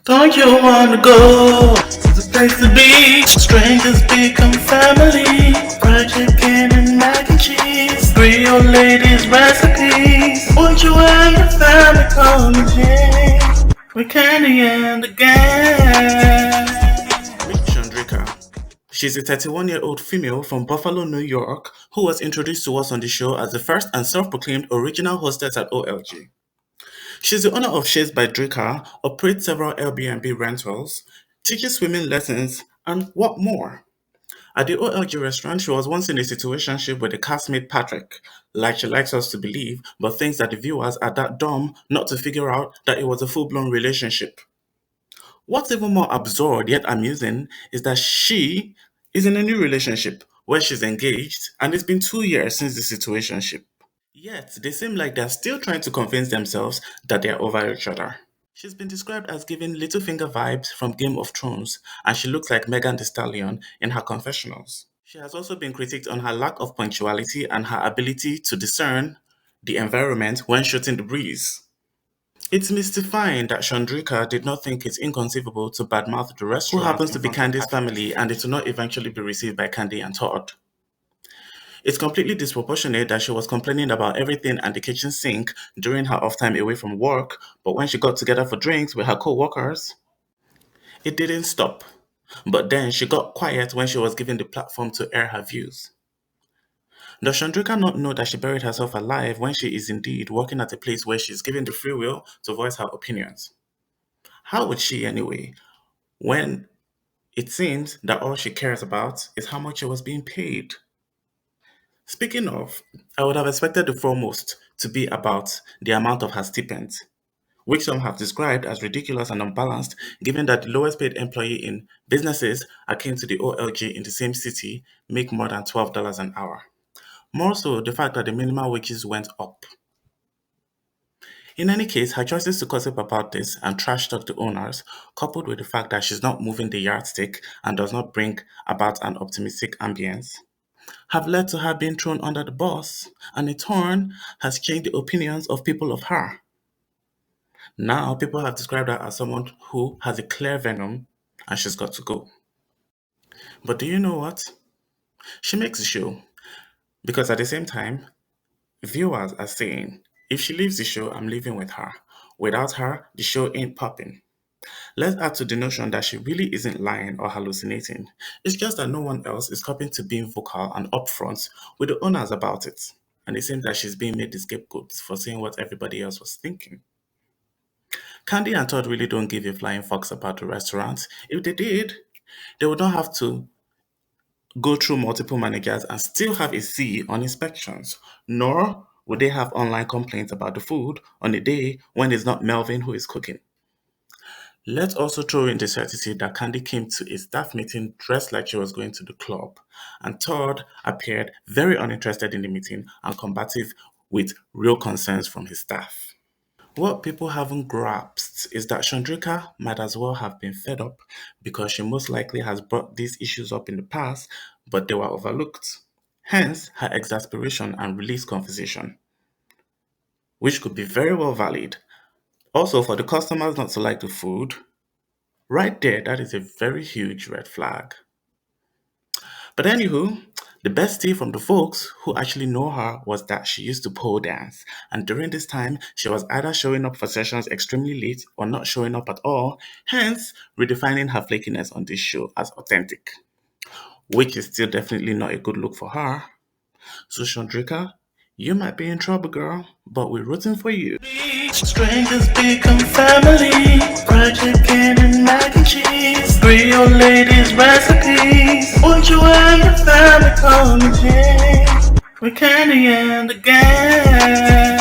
Don't you wanna go? It's a place to be. Strangers become family. Fried chicken and mac and cheese. Creole ladies recipes. Won't you and your family come in? With Candy and the gang. Meet shawndreca. She's a 31-year-old female from Buffalo, New York, who was introduced to us on the show as the first and self-proclaimed original hostess at OLG. She's the owner of Shades by Dreca, operates several Airbnb rentals, teaches swimming lessons, and what more? At the OLG restaurant, she was once in a situationship with a castmate Patrick, like she likes us to believe, but thinks that the viewers are that dumb not to figure out that it was a full-blown relationship. What's even more absurd yet amusing is that she is in a new relationship where she's engaged, and it's been 2 years since the situationship. Yet, they seem like they're still trying to convince themselves that they're over each other. She's been described as giving Littlefinger vibes from Game of Thrones, and she looks like Megan Thee Stallion in her confessionals. She has also been critiqued on her lack of punctuality and her ability to discern the environment when shooting the breeze. It's mystifying that shawndreca did not think it's inconceivable to badmouth the restaurant, who happens to be Candy's family, and it will not eventually be received by Candy and Todd. It's completely disproportionate that she was complaining about everything and the kitchen sink during her off time away from work, but when she got together for drinks with her co-workers, it didn't stop. But then she got quiet when she was given the platform to air her views. Does shawndreca not know that she buried herself alive when she is indeed working at a place where she's given the free will to voice her opinions? How would she anyway, when it seems that all she cares about is how much she was being paid? Speaking of, I would have expected the foremost to be about the amount of her stipend, which some have described as ridiculous and unbalanced, given that the lowest paid employee in businesses akin to the OLG in the same city make more than $12 an hour. More so, the fact that the minimum wages went up. In any case, her choices to gossip about this and trash talk the owners, coupled with the fact that she's not moving the yardstick and does not bring about an optimistic ambience, have led to her being thrown under the bus, and in turn has changed the opinions of people of her. Now, people have described her as someone who has a clear venom and she's got to go. But do you know what? She makes the show because at the same time, viewers are saying, if she leaves the show, I'm leaving with her. Without her, the show ain't popping. Let's add to the notion that she really isn't lying or hallucinating. It's just that no one else is coping to being vocal and upfront with the owners about it. And it seems that she's being made the scapegoat for saying what everybody else was thinking. Candy and Todd really don't give a flying fucks about the restaurant. If they did, they would not have to go through multiple managers and still have a C on inspections, nor would they have online complaints about the food on a day when it's not Melvin who is cooking. Let's also throw in the certitude that Candy came to a staff meeting dressed like she was going to the club, and Todd appeared very uninterested in the meeting and combative with real concerns from his staff. What people haven't grasped is that shawndreca might as well have been fed up because she most likely has brought these issues up in the past, but they were overlooked. Hence, her exasperation and release conversation, which could be very well valid. Also, for the customers not to like the food, right there, that is a very huge red flag. But anywho, the best tea from the folks who actually know her was that she used to pole dance, and during this time, she was either showing up for sessions extremely late or not showing up at all, hence redefining her flakiness on this show as authentic, which is still definitely not a good look for her. So shawndreca, you might be in trouble, girl, but we're rooting for you. Strangers become family. Fried chicken and mac and cheese. Creole ladies recipes. Won't you and your family come in? With Candy and the gang.